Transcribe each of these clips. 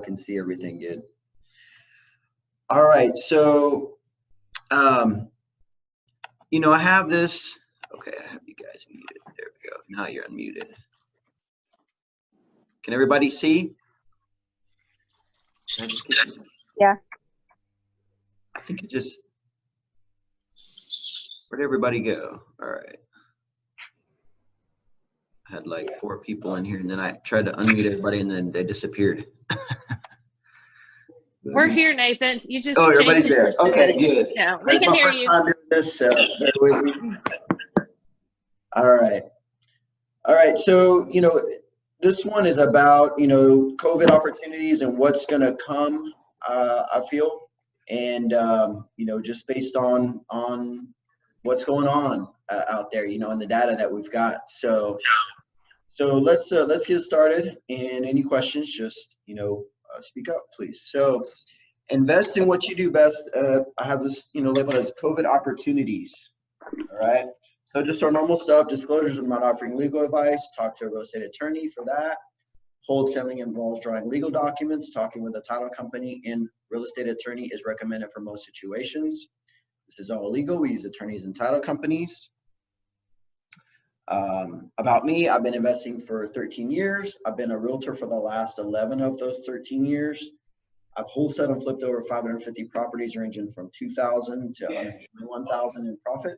can see everything good. All right, so you know, I have this. Okay, I have you guys muted. There we go. Now you're unmuted. Can everybody see? Yeah. I think it just, where'd everybody go? All right. I had like 4 people in here, and then I tried to unmute everybody, and then they disappeared. We're here, Nathan. You just everybody's there. Okay, settings. good. Yeah, we can hear you. Time doing this, so bear with me. All right. All right. So, you know, this one is about, you know, COVID opportunities and what's going to come, I feel, and, you know, just based on what's going on out there, you know, and the data that we've got. So let's get started. And any questions, just, you know, speak up, please. So invest in what you do best. I have this, you know, labeled as COVID opportunities. All right. So just our normal stuff, disclosures. I'm not offering legal advice. Talk to a real estate attorney for that. Wholesaling involves drawing legal documents. Talking with a title company and real estate attorney is recommended for most situations. This is all legal. We use attorneys and title companies. About me, I've been investing for 13 years. I've been a realtor for the last 11 of those 13 years. I've wholesaled and flipped over 550 properties ranging from 2,000 to 121,000 in profit.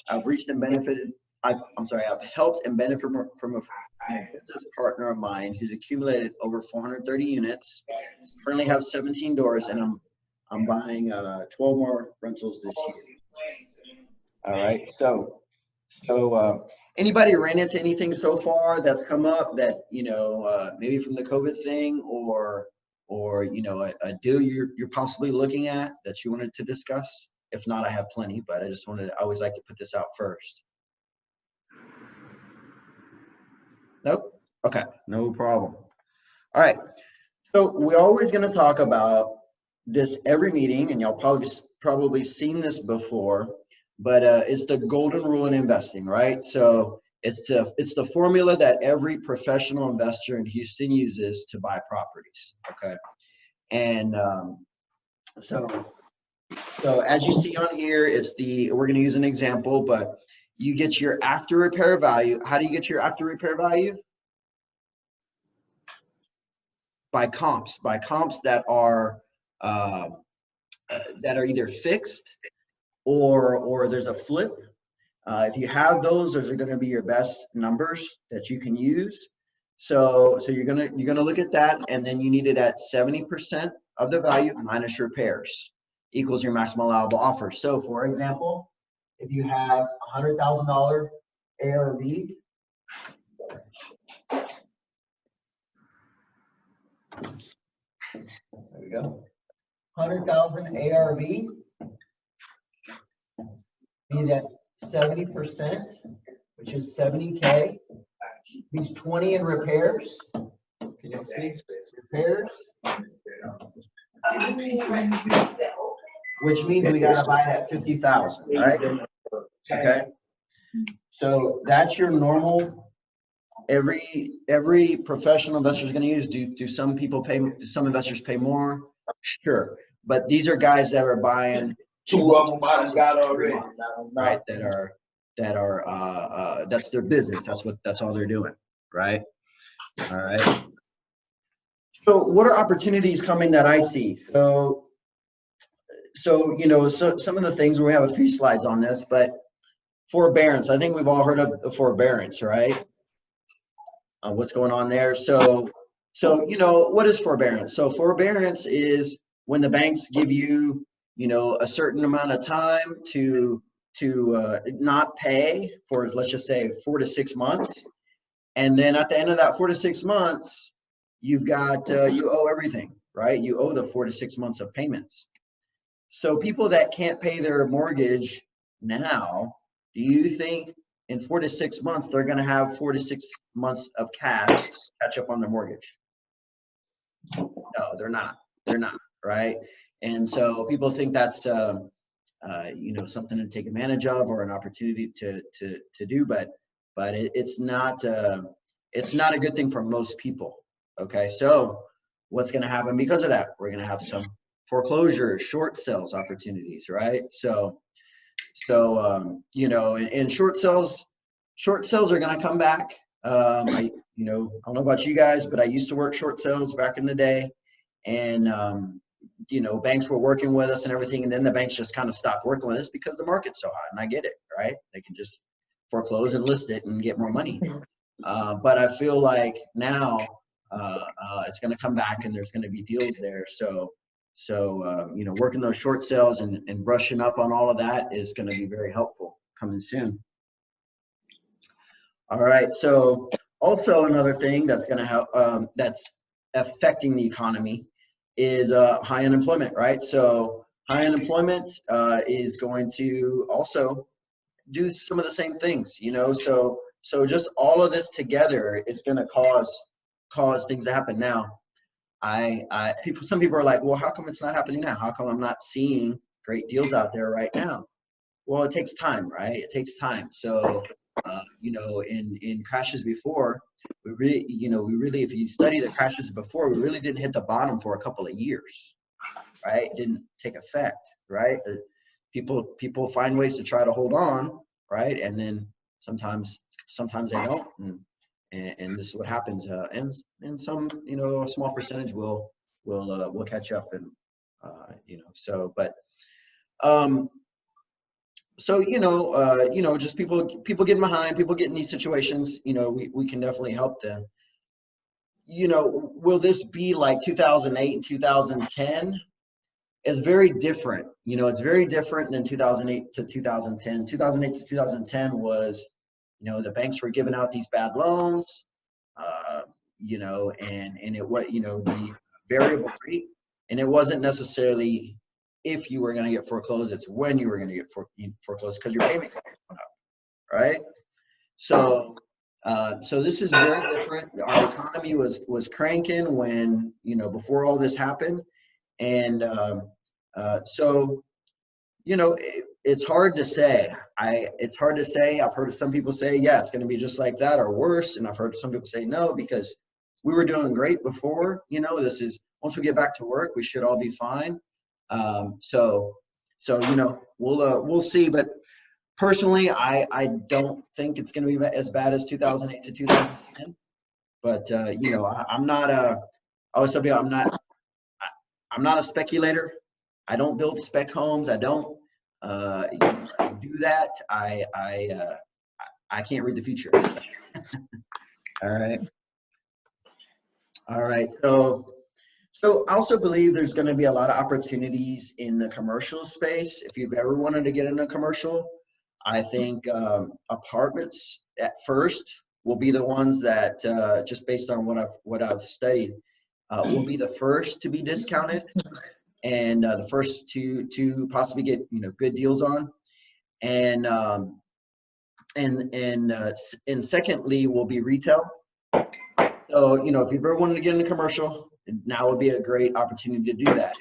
I've reached and benefited, I've helped and benefited from a business partner of mine who's accumulated over 430 units, currently have 17 doors, and I'm buying 12 more rentals this year. All right, so anybody ran into anything so far that's come up that, you know, maybe from the COVID thing or you know, a deal you're possibly looking at that you wanted to discuss? If not, I have plenty, but I always like to put this out first. Nope. Okay, no problem. All right. So we're always going to talk about this every meeting, and y'all probably seen this before, but it's the golden rule in investing, right? So it's the formula that every professional investor in Houston uses to buy properties. Okay, and so as you see on here, we're going to use an example, but you get your after repair value. How do you get your after repair value? By comps that are either fixed or there's a flip. If you have those are going to be your best numbers that you can use. So you're gonna look at that, and then you need it at 70% of the value minus repairs equals your maximum allowable offer. So for example, if you have $100,000 ARV, there we go. 100,000 ARV, be at 70%, which is 70K. Means 20 in repairs. Can you see repairs? Which means we gotta buy it at 50,000, right? Okay. So that's your normal. Every professional investor is going to use. Do some people pay? Do some investors pay more? Sure, but these are guys that are buying 2 of them got already, right? That are that's their business. That's all they're doing, right? All right. So what are opportunities coming that I see? So you know, some of the things, we have a few slides on this, but forbearance. I think we've all heard of the forbearance, right? What's going on there? So you know, what is forbearance? So forbearance is when the banks give you, you know, a certain amount of time to not pay for, let's just say 4 to 6 months, and then at the end of that 4 to 6 months, you've got you owe everything, right? You owe the 4 to 6 months of payments. So people that can't pay their mortgage now, do you think in 4 to 6 months they're going to have 4 to 6 months of cash to catch up on their mortgage? No, they're not. They're not, right? And so people think that's you know, something to take advantage of or an opportunity to do, but it's not a good thing for most people. Okay, so what's going to happen because of that? We're going to have some foreclosures, short sales opportunities, right? So you know, and short sales are going to come back. You know, I don't know about you guys, but I used to work short sales back in the day, and you know, banks were working with us and everything, and then the banks just kind of stopped working with us because the market's so hot, and I get it, right? They can just foreclose and list it and get more money. But I feel like now it's going to come back, and there's going to be deals there. So you know, working those short sales and brushing up on all of that is going to be very helpful coming soon. All right. So also another thing that's going to help, that's affecting the economy is high unemployment, right? So high unemployment is going to also do some of the same things, you know. So just all of this together is going to cause things to happen. Now, some people are like, well, how come it's not happening now? How come I'm not seeing great deals out there right now? Well, it takes time, right? It takes time. So, you know, in crashes before, we really, if you study the crashes before, we really didn't hit the bottom for a couple of years, right? It didn't take effect, right? People find ways to try to hold on, right? And then sometimes they don't, and this is what happens. And some, you know, a small percentage will catch up, and you know. So, but so you know, just people getting behind, people getting these situations, you know, we can definitely help them. You know, will this be like 2008 and 2010? It's very different. You know, it's very different than 2008 to 2010. 2008 to 2010 was, you know, the banks were giving out these bad loans, you know, and it was, you know, the variable rate, and it wasn't necessarily if you were going to get foreclosed, it's when you were going to get foreclosed, because your payment was going up, right? So this is very different. Our economy was cranking when, you know, before all this happened, and so, you know, it's hard to say. It's hard to say. I've heard some people say, yeah, it's going to be just like that or worse, and I've heard some people say no, because we were doing great before. You know, this is, once we get back to work, we should all be fine. So you know, we'll see. But personally, I don't think it's going to be as bad as 2008 to 2010. But you know, I'm not a. I always tell people I'm not a speculator. I don't build spec homes. I don't do that. I can't read the future. All right. All right. So I also believe there's going to be a lot of opportunities in the commercial space. If you've ever wanted to get into commercial, I think apartments at first will be the ones that, just based on what I've studied, will be the first to be discounted, and the first to possibly get, you know, good deals on, and secondly will be retail. So, you know, if you've ever wanted to get into commercial, now would be a great opportunity to do that.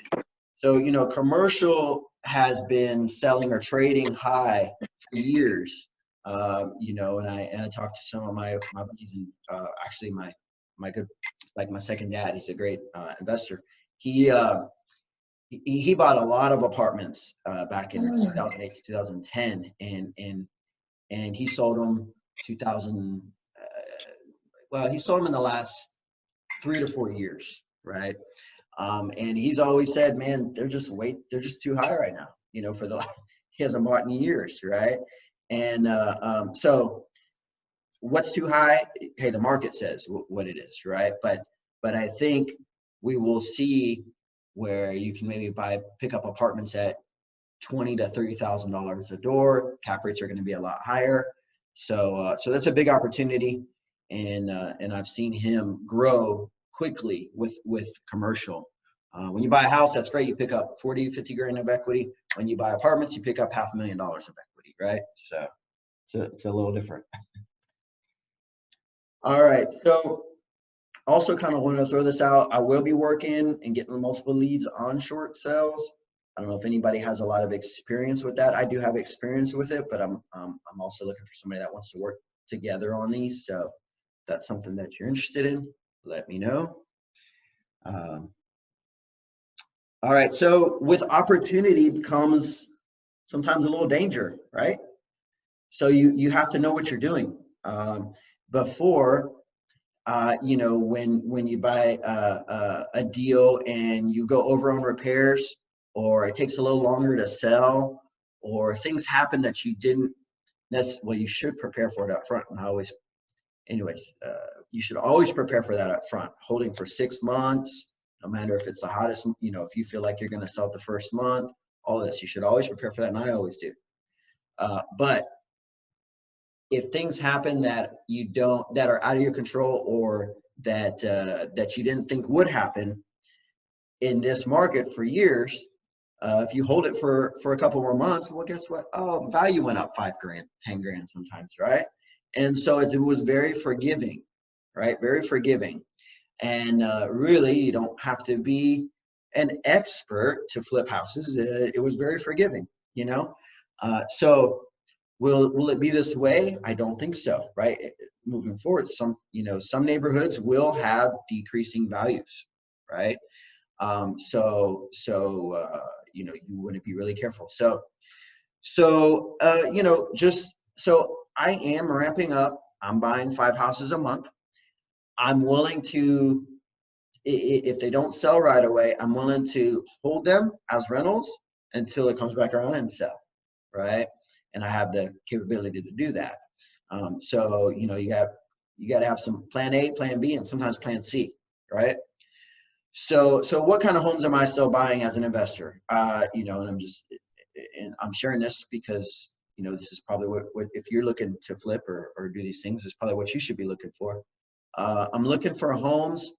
So, you know, commercial has been selling or trading high for years. You know, and I talked to some of my buddies, and actually my good, like my second dad, he's a great investor. He bought a lot of apartments back in 2008 to 2010, and he sold them 2000. Well, he sold them in the last 3 to 4 years, right? And he's always said, man, they're just too high right now, you know, he hasn't bought in years, right? And so what's too high? Hey, the market says what it is, right? But I think we will see where you can maybe pick up apartments at $20,000 to $30,000 a door. Cap rates are going to be a lot higher. So that's a big opportunity. And I've seen him grow quickly with commercial. When you buy a house, that's great. You pick up 40, 50 grand of equity. When you buy apartments, you pick up $500,000 of equity, right? So it's a little different. All right. So also kind of wanted to throw this out. I will be working and getting multiple leads on short sales. I don't know if anybody has a lot of experience with that. I do have experience with it, but I'm also looking for somebody that wants to work together on these. So if that's something that you're interested in, let me know. Um, all right, so with opportunity comes sometimes a little danger, right? So you have to know what you're doing before. You know, when you buy a deal and you go over on repairs, or it takes a little longer to sell, or things happen that you didn't necessarily, well, you should prepare for it up front. And I always, anyways, you should always prepare for that up front. Holding for 6 months, no matter if it's the hottest, you know, if you feel like you're going to sell it the first month, all this, you should always prepare for that, and I always do. But if things happen that you don't, that are out of your control, or that that you didn't think would happen in this market for years, if you hold it for a couple more months, well, guess what? Oh, value went up 5 grand, 10 grand sometimes, right? And so it was very forgiving, right? Very forgiving. And really, you don't have to be an expert to flip houses. It was very forgiving, you know? So will it be this way? I don't think so, right? Moving forward, some, you know, some neighborhoods will have decreasing values, right? You know, you want to be really careful. So you know, just so I am ramping up. I'm buying 5 houses a month. I'm willing to, if they don't sell right away, I'm willing to hold them as rentals until it comes back around and sell, right? And I have the capability to do that. So you know, you got to have some plan A, plan B, and sometimes plan C, right? So what kind of homes am I still buying as an investor? You know, and I'm sharing this because, you know, this is probably what if you're looking to flip or do these things, is probably what you should be looking for. I'm looking for homes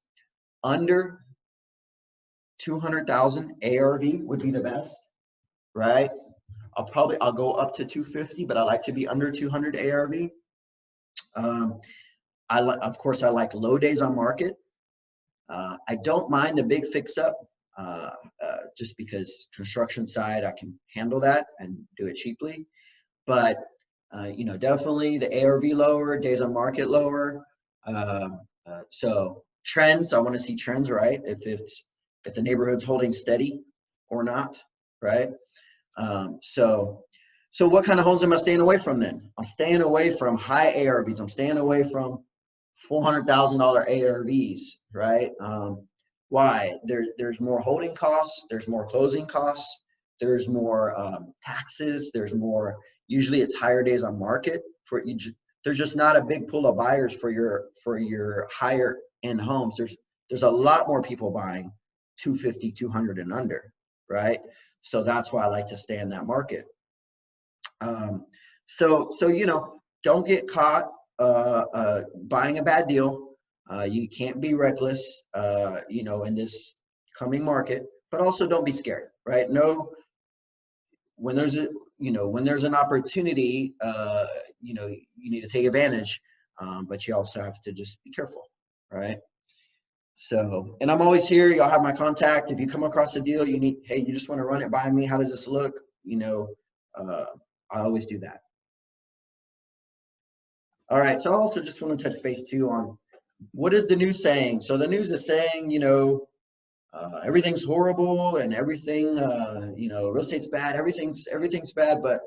under 200,000 ARV would be the best, right? I'll go up to 250, but I like to be under 200 ARV. Of course, I like low days on market. I don't mind the big fix up, just because construction side, I can handle that and do it cheaply. But you know, definitely the ARV lower, days on market lower. So trends, I want to see trends, right? If the neighborhood's holding steady or not, right? So what kind of homes am I staying away from then? I'm staying away from high ARVs. I'm staying away from $400,000 ARVs, right? Why? There's more holding costs, there's more closing costs, there's more taxes, there's more, usually it's higher days on market for you. There's just not a big pool of buyers for your higher end homes. There's a lot more people buying 250, 200 and under, right? So that's why I like to stay in that market. So you know, don't get caught buying a bad deal. You can't be reckless, you know, in this coming market, but also don't be scared, right? No, when there's an opportunity, you know, you need to take advantage, but you also have to just be careful, right? So, and I'm always here. Y'all have my contact. If you come across a deal, hey, you just want to run it by me. How does this look? You know, I always do that. All right, so I also just want to touch base too on what is the news saying. So the news is saying, you know, everything's horrible and everything, you know, real estate's bad. Everything's bad. But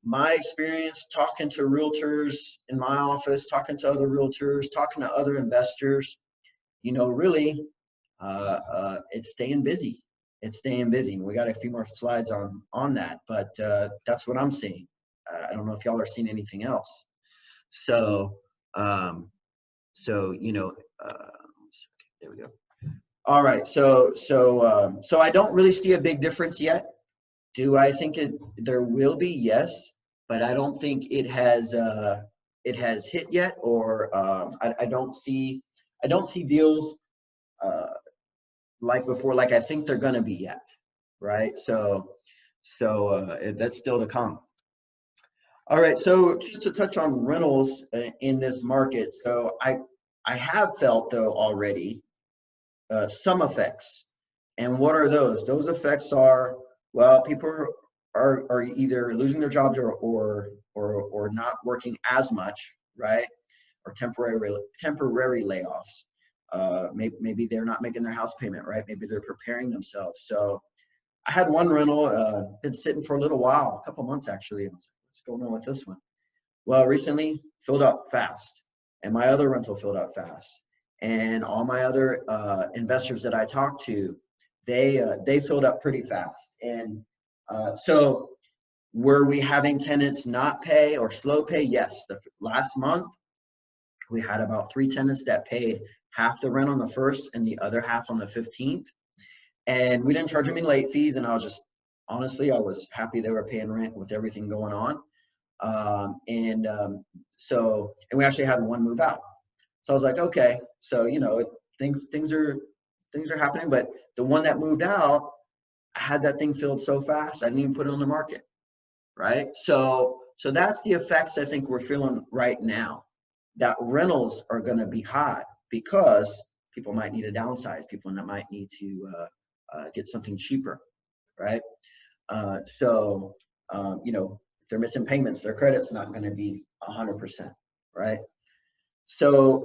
my experience talking to realtors in my office, talking to other realtors, talking to other investors, you know, really, it's staying busy. It's staying busy. We got a few more slides on that, but that's what I'm seeing. I don't know if y'all are seeing anything else. So, you know, there we go. All right, so I don't really see a big difference yet. Do I think there will be? Yes, but I don't think it has hit yet, or I don't see deals like before, like I think they're gonna be yet, right? So that's still to come. All right, so just to touch on rentals in this market. So I have felt though already some effects. And what are those? Those effects are, well, people are either losing their jobs or not working as much, right? Or temporary layoffs. maybe they're not making their house payment, right? Maybe they're preparing themselves. So I had one rental, been sitting for a little while, a couple months actually. I was like, what's going on with this one? Well, recently filled up fast, and my other rental filled up fast, and all my other investors that I talked to, they filled up pretty fast. And so were we having tenants not pay or slow pay? Yes. The last month, we had about 3 tenants that paid half the rent on the 1st and the other half on the 15th. And we didn't charge them any late fees. And I was just, honestly, I was happy they were paying rent with everything going on. And we actually had one move out. So I was like, okay, so, you know, things are happening. But the one that moved out, I had that thing filled so fast, I didn't even put it on the market. Right. So that's the effects I think we're feeling right now, that rentals are going to be hot because people might need to downsize, people that might need to get something cheaper. Right. You know, if they're missing payments, their credit's not going to be 100%. Right. So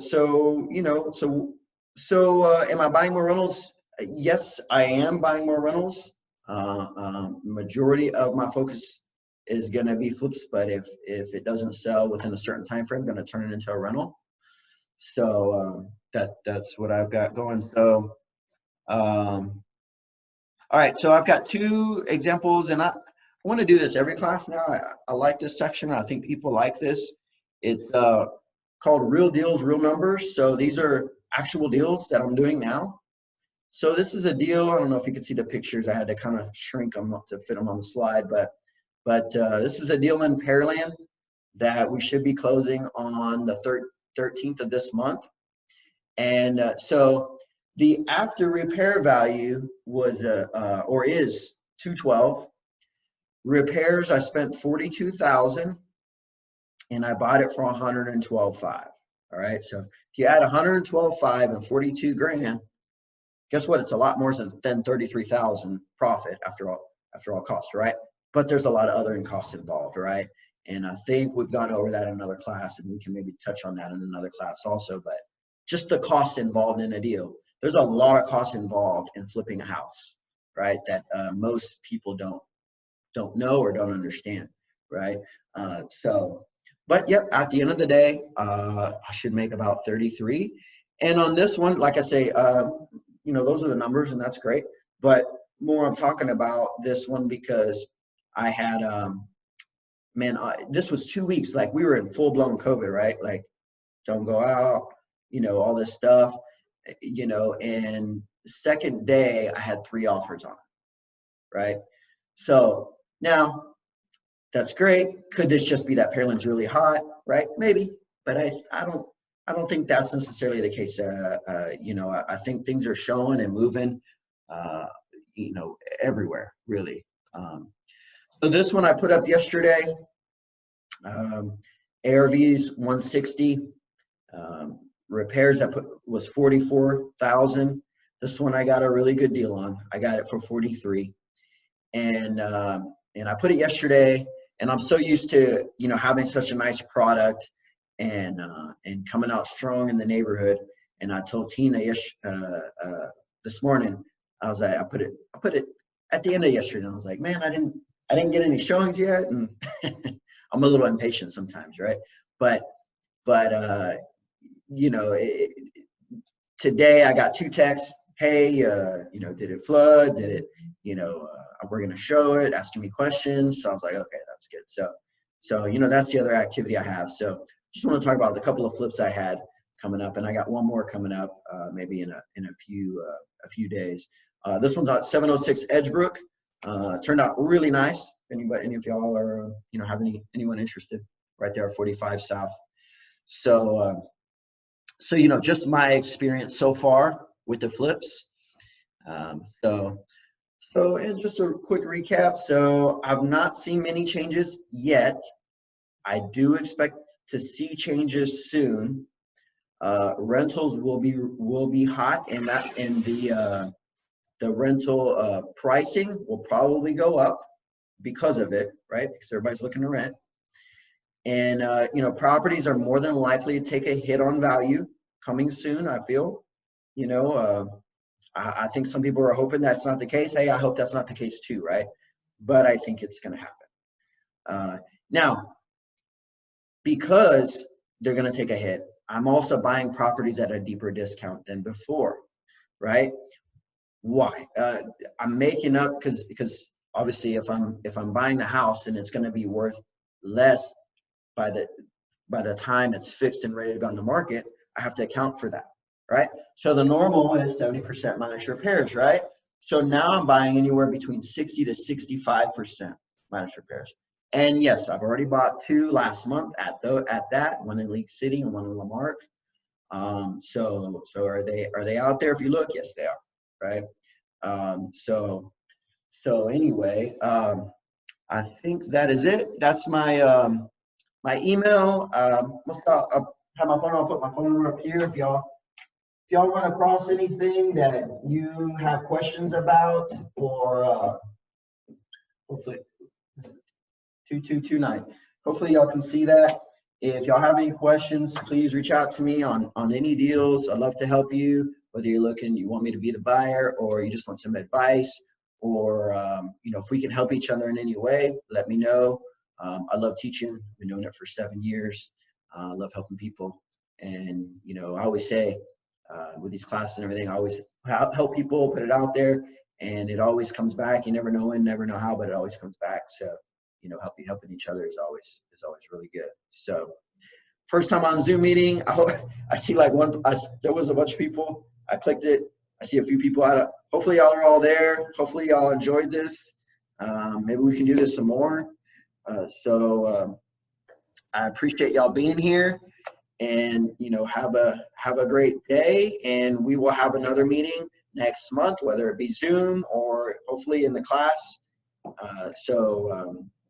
am I buying more rentals? Yes, I am buying more rentals. Majority of my focus is going to be flips, but if it doesn't sell within a certain time frame, I'm going to turn it into a rental. So that's what I've got going. So all right, so I've got 2 examples, and I want to do this every class now. I like this section. I think people like this. It's called Real Deals, Real Numbers. So these are actual deals that I'm doing now. So this is a deal. I don't know if you can see the pictures. I had to kind of shrink them up to fit them on the slide, but this is a deal in Pearland that we should be closing on the 13th of this month. And so the after repair value was or is $212. Repairs, I spent $42,000, and I bought it for $112,500. All right, so if you add $112,500 and $42,000, guess what? It's a lot more than $33,000 profit after all costs, right? But there's a lot of other costs involved, right? And I think we've gone over that in another class, and we can maybe touch on that in another class also. But just the costs involved in a deal. There's a lot of costs involved in flipping a house, right? That most people don't know or don't understand, right? But yep, at the end of the day, I should make about 33. And on this one, like I say, you know, those are the numbers, and that's great. But more, I'm talking about this one because I had, this was 2 weeks. Like, we were in full blown COVID, right? Like, don't go out, you know, all this stuff, you know, and the second day I had 3 offers on it, right? So now that's great. Could this just be that Pearland's really hot, right? Maybe, but I don't think that's necessarily the case. You know, I think things are showing and moving, you know, everywhere, really. So this one I put up yesterday, ARVs 160, repairs I put was 44,000. This one I got a really good deal on. I got it for 43, and I put it yesterday. And I'm so used to, you know, having such a nice product and coming out strong in the neighborhood. And I told Tina this morning, I was like, I put it at the end of yesterday. And I was like, man, I didn't get any showings yet, and I'm a little impatient sometimes, right? But you know, today I got 2 texts. Hey, you know, did it flood? Did it, you know, we're going to show it, asking me questions. So I was like, okay, that's good. So, you know, that's the other activity I have. So just want to talk about the couple of flips I had coming up, and I got one more coming up, maybe in a few days. This one's at 706 Edgebrook. Turned out really nice. Any of y'all are, you know, have anyone interested, right there at 45 South. So, you know, just my experience so far with the flips. So, and just a quick recap. So I've not seen many changes yet. I do expect to see changes soon. Rentals will be hot, and the rental pricing will probably go up because of it, right? Because everybody's looking to rent. And you know, properties are more than likely to take a hit on value coming soon, I feel. you know, I think some people are hoping that's not the case. Hey, I hope that's not the case too, right? But I think it's going to happen. Now, because they're going to take a hit, I'm also buying properties at a deeper discount than before, right? Why? I'm making up because obviously if I'm buying the house and it's going to be worth less by the time it's fixed and ready to go on the market, I have to account for that, right? So the normal is 70% minus repairs, right? So now I'm buying anywhere between 60 to 65% minus repairs. And yes, I've already bought 2 last month at that, one in League City and one in Lamarck. So are they out there? If you look, yes, they are, right? So anyway, I think that is it. That's my my email. I'll have my phone. I'll put my phone number up here if y'all run across anything that you have questions about, or hopefully 2229. Hopefully y'all can see that. If y'all have any questions, please reach out to me on any deals. I'd love to help you, whether you want me to be the buyer, or you just want some advice, or you know, if we can help each other in any way, let me know. I love teaching. I've been doing it for 7 years. I love helping people. And, you know, I always say with these classes and everything, I always help people, put it out there, and it always comes back. You never know when, never know how, but it always comes back. So, you know, helping each other is always really good. So first time on Zoom meeting, I see like there was a bunch of people. I clicked it. I see a few people out. Hopefully y'all are all there. Hopefully y'all enjoyed this. Maybe we can do this some more. I appreciate y'all being here, and you know, have a great day, and we will have another meeting next month, whether it be Zoom or hopefully in the class.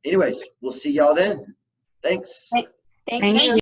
Anyways, we'll see y'all then. Thanks. Thank you.